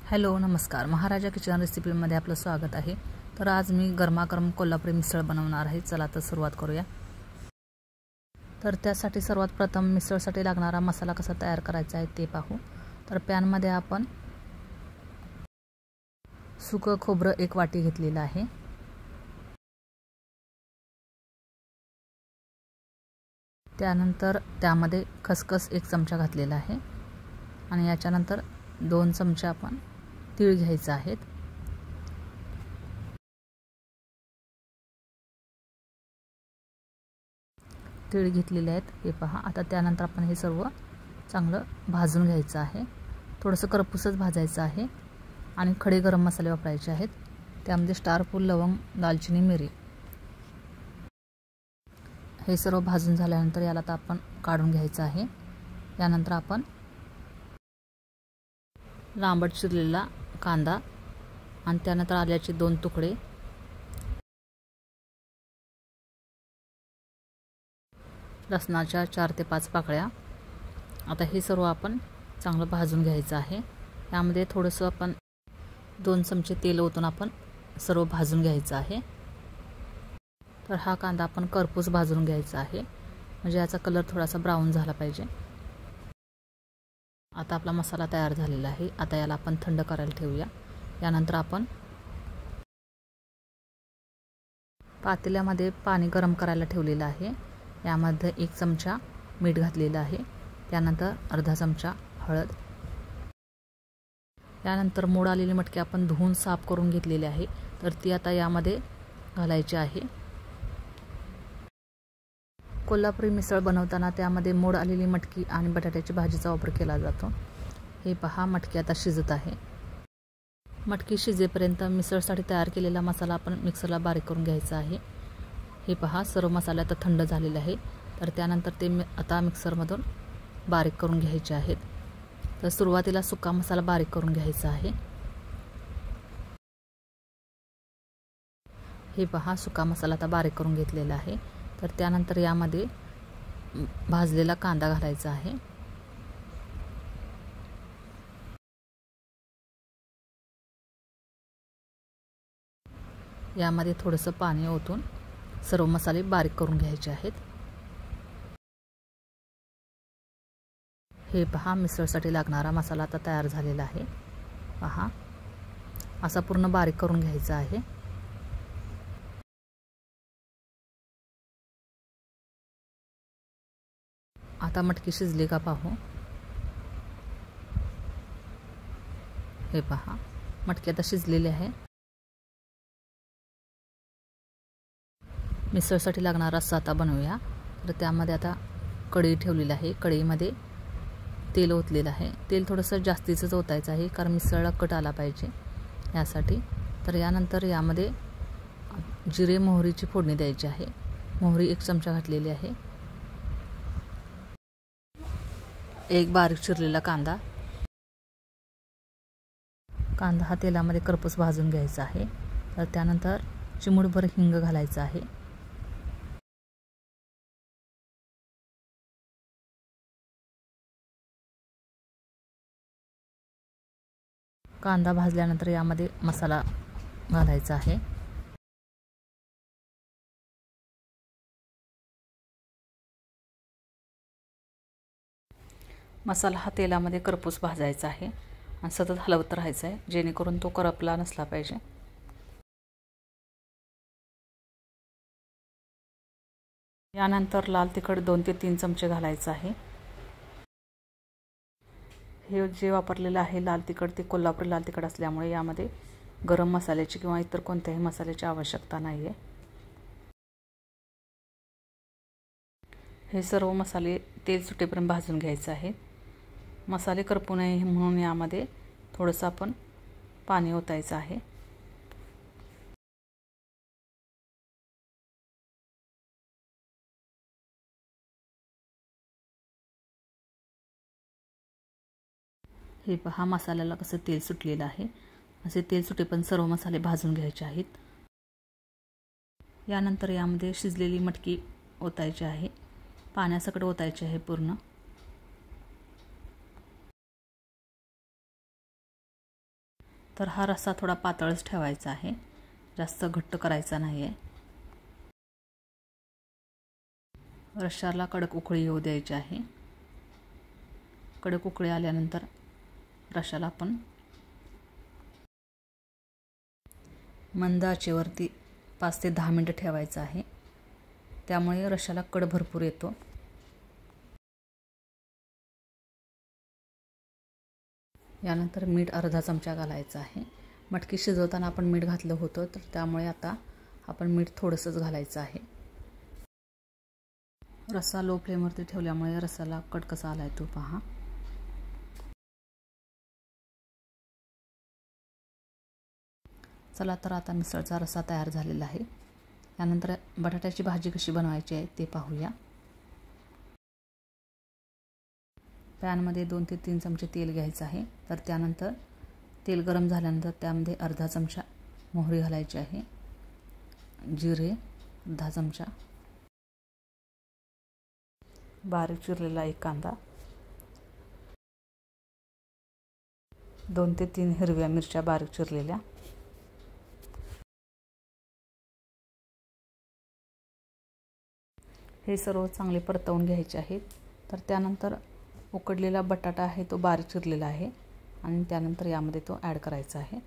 Hello नमस्कार, महाराजा kitchen रेसिपीमध्ये आपलं स्वागत आहे। तर आज मी गरमागरम कोल्हापुरी मिसळ बनवणार आहे। चला तर सुरुवात करूया। तर त्यासाठी सर्वात प्रथम मिसळसाठी लागणारा मसाला कसा तयार करायचा आहे ते पाहू। तर पॅनमध्ये आपण सुकं खोबरं 1 वाटी घेतलेलं आहे। त्यानंतर त्यामध्ये खसखस 1 चमचा घातलेला आहे आणि याच्यानंतर 2 चमचे आपण तीळ घ्यायचे आहेत। तीळ घेतलेले आहेत हे पहा। आता त्यानंतर आपण हे सर्व चांगलं भाजून घ्यायचं आहे। थोडंसं करपूसच भाजायचं आहे आणि खडे गरम मसाले वापरायचे आहेत। त्यामध्ये स्टार फूल, लवंग, दालचिनी, मिरी हे सर्व भाजून झाल्यानंतर याला आता आपण काढून घ्यायचं आहे। यानंतर आपण लांबट चिरलेला कांदा आणि त्यानंतर आल्याचे 2 तुकडे, लसणाच्या 4 ते 5 पाकळ्या, आता हे सर्व आपण चांगलं भाजून घ्यायचं आहे। यामध्ये थोडंसं आपण 2 चमचे तेल ओतून आपण सर्व भाजून घ्यायचं आहे। तर हा कांदा आपण करपूस भाजून घ्यायचा आहे, म्हणजे याचा कलर थोडासा ब्राऊन झाला पाहिजे। आता आपला मसाला तयार झालेला आहे। आता याला आपण थंड करायला ठेवूया। यानंतर आपण पातेल्यामध्ये पाणी गरम करायला ठेवलेलं आहे। यामध्ये 1 चमचा मीठ घातलेलं आहे, त्यानंतर अर्धा चमचा हळद, यानंतर मोड आलेली मटकी आपण धुवून साफ करून घेतलेली आहे, तर ती आता यामध्ये घालायची आहे। कोल्हापुरी मिसळ बनवताना त्यामध्ये मोड आलेली मटकी आणि बटाट्याची भाजीचा वापर केला जातो। हे पहा, मटकी आता शिजत आहे। मटकी शिजेपर्यंत मिसळसाठी तयार केलेला मसाला आपण मिक्सरला बारीक करून घ्यायचा आहे। हे पहा, सर्व मसाले आता थंड झालेले आहे, तर त्यानंतर ते आता मिक्सरमधून बारीक करून घ्यायचे आहेत। तर सुरुवातीला सुका मसाला बारीक करून घ्यायचा आहे। हे पहा, सुका मसाला आता बारीक करून घेतलेला आहे। तर त्यानंतर यामध्ये भाजलेला कांदा घालायचा आहे। यामध्ये थोडंसं पाणी ओतून सर्व मसाले बारीक करून घ्यायचे आहेत। हे पहा, मिसळसाठी लागणारा मसाला आता तयार झालेला आहे। पहा, असा पूर्ण बारीक करून घ्यायचा आहे। आता मटकी शिजली का पाहू। हे पहा, मटकी आता शिजलेली आहे। मिसळसाठी लागणारा रस्सा आता बनवूया। तर त्यामध्ये आता कढई ठेवलेली आहे। कढईमध्ये तेल ओतलेलं आहे। तेल थोडंसं जास्तीचंच ओतायचं आहे, कारण मिसळला कट आला पाहिजे यासाठी। तर यानंतर यामध्ये जिरे मोहरीची फोडणी द्यायची आहे। मोहरी 1 चमचा घातलेली आहे। 1 बारीक चिरलेला कांदा हा तेलामध्ये करपूस भाजून घ्यायचा आहे। तर त्यानंतर चिमूटभर हिंग घालायचं आहे। कांदा भाजल्यानंतर यामध्ये मसाला घालायचा आहे। मसाला हा तेलामध्ये करपूस भाजायचा आहे आणि सतत हलवत राहायचं आहे, जेणेकरून तो करपला नसला पाहिजे। यानंतर लाल तिखट 2 ते 3 चमचे घालायचं आहे। हे जे वापरलेलं आहे लाल तिखट, ते कोल्हापुरी लाल तिखट असल्यामुळे यामध्ये गरम मसाल्याची किंवा इतर कोणत्याही मसाल्याची आवश्यकता नाही आहे। हे सर्व मसाले तेल सुटेपर्यंत भाजून घ्यायचे आहे। मसाले करपू नये म्हणून यामध्ये थोडंसं आपण पाणी ओतायचं आहे। हे पहा, मसाल्याला कसं तेल सुटलेलं आहे। असे तेल सुटेपर्यंत सर्व मसाले भाजून घ्यायचे आहेत। यानंतर यामध्ये शिजलेली मटकी ओतायची आहे। पाण्यासकट ओतायची आहे पूर्ण। तर हा रस्सा थोडा पातळच ठेवायचा आहे, जास्त घट्ट करायचा नाही आहे. रश्श्याला कडक उकळी येऊ द्यायची आहे. कडक उकळी आल्यानंतर रश्श्याला आपण मंद आचेवरती 5 ते 10 मिनिटं ठेवायचं आहे. त्यामुळे रश्श्याला कड भरपूर येतो. यानंतर मीठ अर्धा चमचा घालायचं आहे. मटकी शिजवताना आपण मीठ घातलं होतं, तर त्यामुळे आता आपण मीठ थोडंसंच घालायचं आहे. रस्सा लो फ्लेमवरती ठेवल्यामुळे रस्स्याला कट कसा आलाय तो पहा. चला तर आता मिसळचा रस्सा तयार झालेला आहे. यानंतर बटाट्याची भाजी कशी बनवायची आहे ते पाहूया. पॅनमध्ये 2 ते 3 चमचे तेल घ्यायचं आहे. तर त्यानंतर तेल गरम झाल्यानंतर त्यामध्ये अर्धा चमचा मोहरी घालायची आहे, जिरे अर्धा चमचा, बारीक चिरलेला एक कांदा, 2 ते 3 हिरव्या मिरच्या बारीक चिरलेल्या, हे सर्व चांगले परतवून घ्यायचे आहेत. तर त्यानंतर उकडलेला बटाटा आहे तो बारीक चिरलेला आहे आणि त्यानंतर यामध्ये तो ॲड करायचा आहे.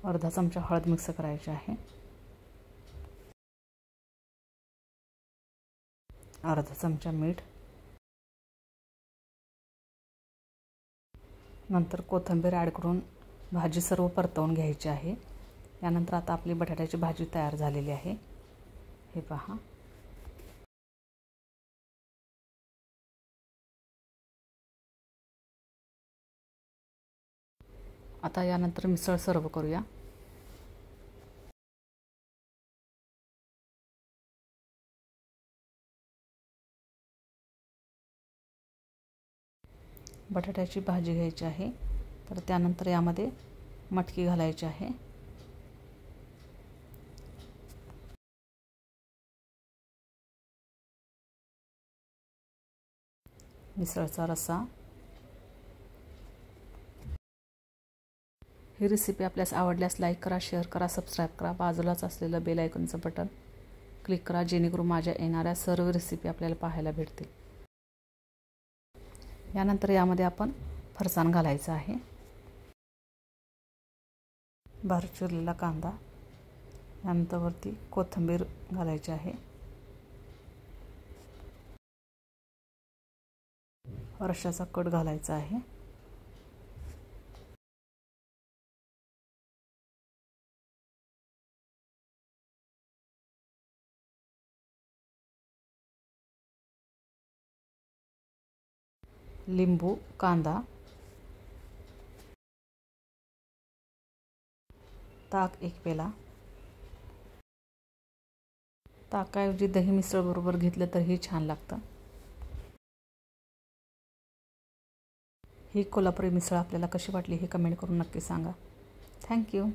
अर्धा चमचा हळद मिक्स करायची आहे, अर्धा चमचा मीठ, नंतर कोथिंबीर ॲड करून भाजी सर्व परतवून घ्यायची आहे. यानंतर आता आपली बटाट्याची भाजी तयार झालेली आहे, हे पहा. आता यानंतर मिसळ सर्व करूया. बटाट्याची भाजी घ्यायची आहे. तर त्यानंतर यामध्ये मटकी घालायची आहे. मिसळचा रस्सा. ही रेसिपी आपल्यास आवडल्यास लाईक करा, शेअर करा, सबस्क्राईब करा. बाजूलाच असलेलं बेल आयकॉनचं बटन क्लिक करा, जेणेकरून माझ्या येणाऱ्या सर्व रेसिपी आपल्याला पाहायला भेटतील. यानंतर यामध्ये आपण फरसाण घालायचं आहे, बारीक चिरलेला कांदा, यानंतर वरती कोथिंबीर घालायची आहे, रश्श्याचा कट घालायचा आहे, लिंबू, कांदा, ताक 1 पेला. ताकाऐवजी दही मिसळ बरोबर घेतलं तरीही छान लागतं. ही कोल्हापुरी मिसळ आपल्याला कशी वाटली हे कमेंट करून नक्की सांगा. थँक्यू.